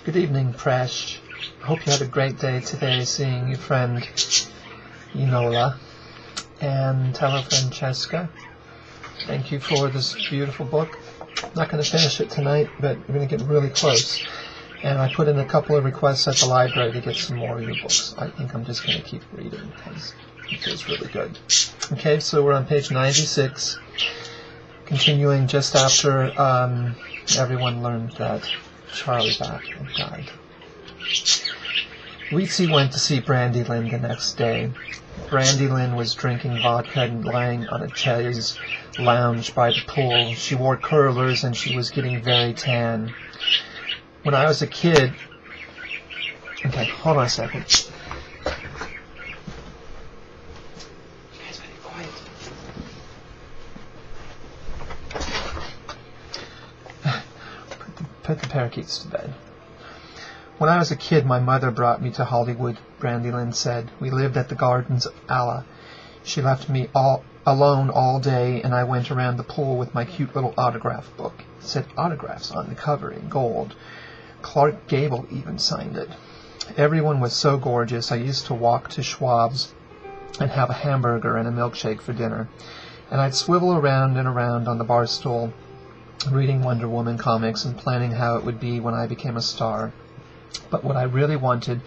Good evening, Presh. Hope you had a great day today seeing your friend Enola. And hello, Francesca. Thank you for this beautiful book. I'm not going to finish it tonight, but we're going to get really close. And I put in a couple of requests at the library to get some more of your books. I think I'm just going to keep reading because it feels really good. Okay, so we're on page 96, continuing just after everyone learned that Charlie Bat had died. Weetzie went to see Brandy Lynn the next day. Brandy Lynn was drinking vodka and lying on a chaise lounge by the pool. She wore curlers and she was getting very tan. When I was a kid... Okay, hold on a second. You guys better be quiet. Put the parakeets to bed. When I was a kid, my mother brought me to Hollywood, Brandy Lynn said. We lived at the Gardens of Allah. She left me alone all day, and I went around the pool with my cute little autograph book. It said autographs on the cover in gold. Clark Gable even signed it. Everyone was so gorgeous. I used to walk to Schwab's and have a hamburger and a milkshake for dinner. And I'd swivel around and around on the bar stool, reading Wonder Woman comics and planning how it would be when I became a star. But what I really wanted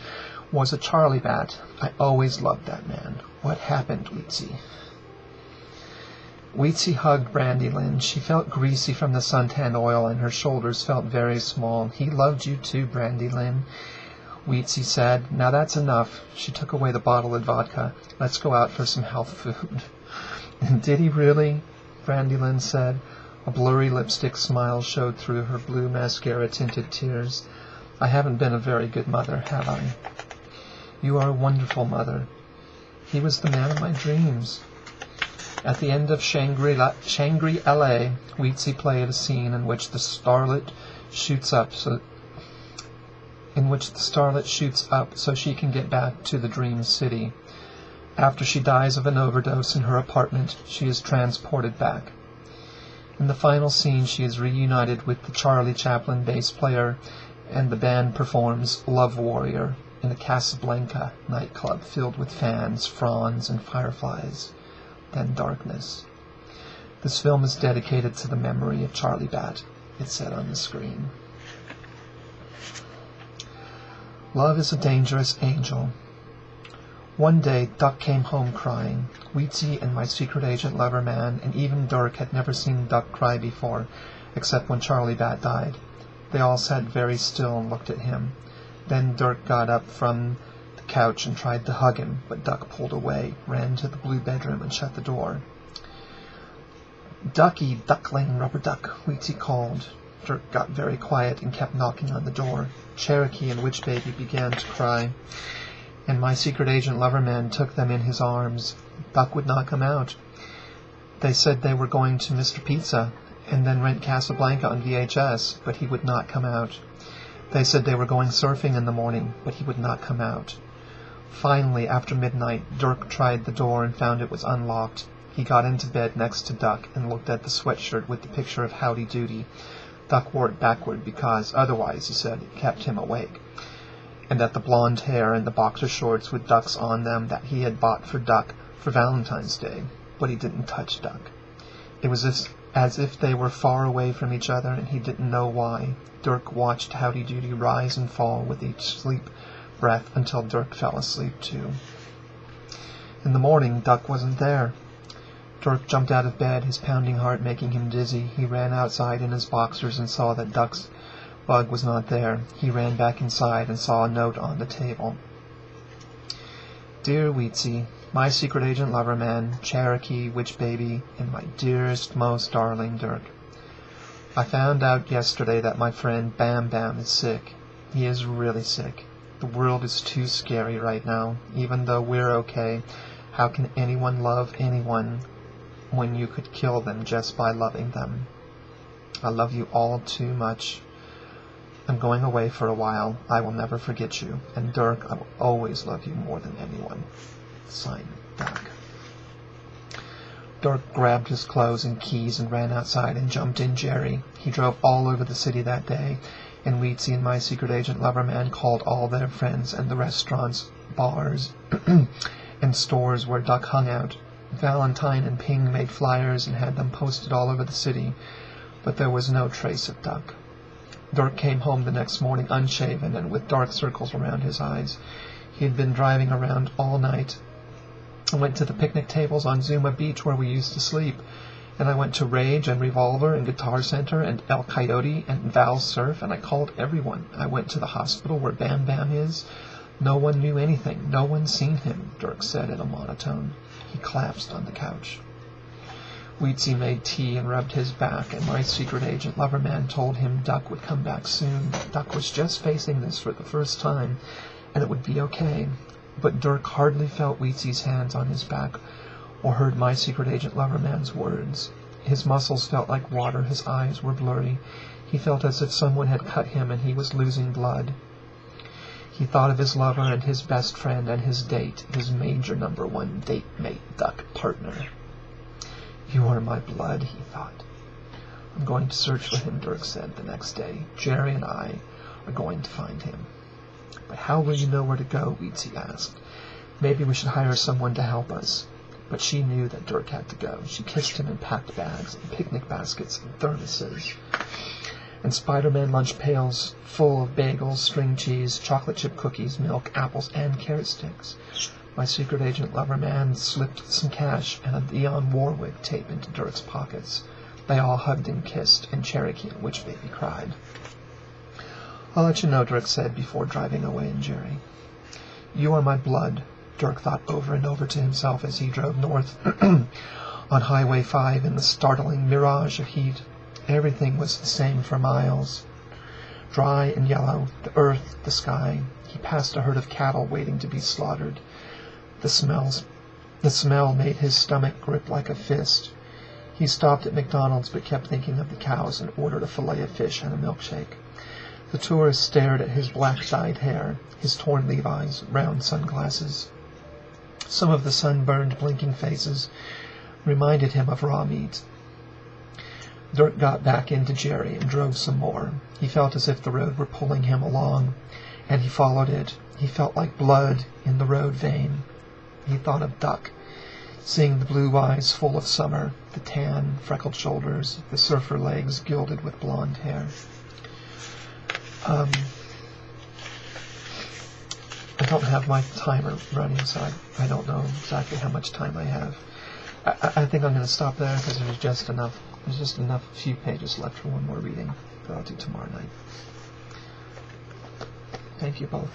was a Charlie Bat. I always loved that man. What happened, Weetzie? Weetzie hugged Brandy Lynn. She felt greasy from the suntan oil, and her shoulders felt very small. He loved you too, Brandy Lynn, Weetzie said. Now that's enough. She took away the bottle of vodka. Let's go out for some health food. And did he really? Brandy Lynn said. A blurry lipstick smile showed through her blue mascara-tinted tears. I haven't been a very good mother, have I? You are a wonderful mother. He was the man of my dreams. At the end of Shangri-La, Weetzie played a scene in which the starlet shoots up so she can get back to the dream city. After she dies of an overdose in her apartment, she is transported back. In the final scene, she is reunited with the Charlie Chaplin bass player, and the band performs Love Warrior in a Casablanca nightclub filled with fans, fronds, and fireflies. Then darkness. This film is dedicated to the memory of Charlie Bat, it said on the screen. Love is a dangerous angel. One day, Duck came home crying. Weetzie and my secret agent lover man, and even Dirk had never seen Duck cry before, except when Charlie Bat died. They all sat very still and looked at him. Then Dirk got up from the couch and tried to hug him, but Duck pulled away, ran to the blue bedroom, and shut the door. Ducky, duckling, rubber duck, Weetzie called. Dirk got very quiet and kept knocking on the door. Cherokee and Witch Baby began to cry, and my secret agent lover man took them in his arms. Duck would not come out. They said they were going to Mr. Pizza, and then rent Casablanca on VHS, but he would not come out. They said they were going surfing in the morning, but he would not come out. Finally, after midnight, Dirk tried the door and found it was unlocked. He got into bed next to Duck and looked at the sweatshirt with the picture of Howdy Doody. Duck wore it backward because, otherwise, he said, it kept him awake. And at the blonde hair and the boxer shorts with ducks on them that he had bought for Duck for Valentine's Day, but he didn't touch Duck. It was as if they were far away from each other, and he didn't know why. Dirk watched Howdy Doody rise and fall with each sleep breath until Dirk fell asleep too. In the morning, Duck wasn't there. Dirk jumped out of bed, his pounding heart making him dizzy. He ran outside in his boxers and saw that Duck's bug was not there. He ran back inside and saw a note on the table. Dear Weetzie, my secret agent lover man, Cherokee, Witch Baby, and my dearest, most darling Dirk. I found out yesterday that my friend Bam Bam is sick. He is really sick. The world is too scary right now. Even though we're okay, how can anyone love anyone when you could kill them just by loving them? I love you all too much. I'm going away for a while. I will never forget you. And Dirk, I will always love you more than anyone. Signed, Duck. Dirk grabbed his clothes and keys and ran outside and jumped in Jerry. He drove all over the city that day, and weetzie and my secret agent loverman called all their friends and the restaurants, bars, and stores where Duck hung out. Valentine and Ping made flyers and had them posted all over the city, but there was no trace of Duck. Dirk came home the next morning unshaven and with dark circles around his eyes. He had been driving around all night. I went to the picnic tables on Zuma Beach where we used to sleep, and I went to Rage and Revolver and Guitar Center and El Coyote and Val's Surf, and I called everyone. I went to the hospital where Bam Bam is. No one knew anything. No one seen him, Dirk said in a monotone. He collapsed on the couch. Weetzie made tea and rubbed his back, and my secret agent loverman told him Duck would come back soon. Duck was just facing this for the first time, and it would be okay. But Dirk hardly felt Weetzie's hands on his back or heard my secret agent loverman's words. His muscles felt like water. His eyes were blurry. He felt as if someone had cut him and he was losing blood. He thought of his lover and his best friend and his date, his major #1 date mate, Duck partner. You are my blood, he thought. I'm going to search for him, Dirk said the next day. Jerry and I are going to find him. But how will you know where to go? Weetzie asked. Maybe we should hire someone to help us. But she knew that Dirk had to go. She kissed him and packed bags and picnic baskets and thermoses and Spider-Man lunch pails full of bagels, string cheese, chocolate chip cookies, milk, apples, and carrot sticks. My secret agent loverman slipped some cash and a Dionne Warwick tape into Dirk's pockets. They all hugged and kissed, and Cherokee and Witch Baby cried. I'll let you know, Dirk said before driving away in Jerry. You are my blood, Dirk thought over and over to himself as he drove north on Highway 5 in the startling mirage of heat. Everything was the same for miles. Dry and yellow, the earth, the sky. He passed a herd of cattle waiting to be slaughtered. The smell made his stomach grip like a fist. He stopped at McDonald's but kept thinking of the cows and ordered a fillet of fish and a milkshake. The tourist stared at his black-dyed hair, his torn Levi's, round sunglasses. Some of the sunburned, blinking faces reminded him of raw meat. Dirk got back into Jerry and drove some more. He felt as if the road were pulling him along, and he followed it. He felt like blood in the road vein. He thought of Duck, seeing the blue eyes full of summer, the tan, freckled shoulders, the surfer legs gilded with blonde hair. I don't have my timer running, so I don't know exactly how much time I have. I think I'm going to stop there because there's just enough few pages left for one more reading that I'll do tomorrow night. Thank you both.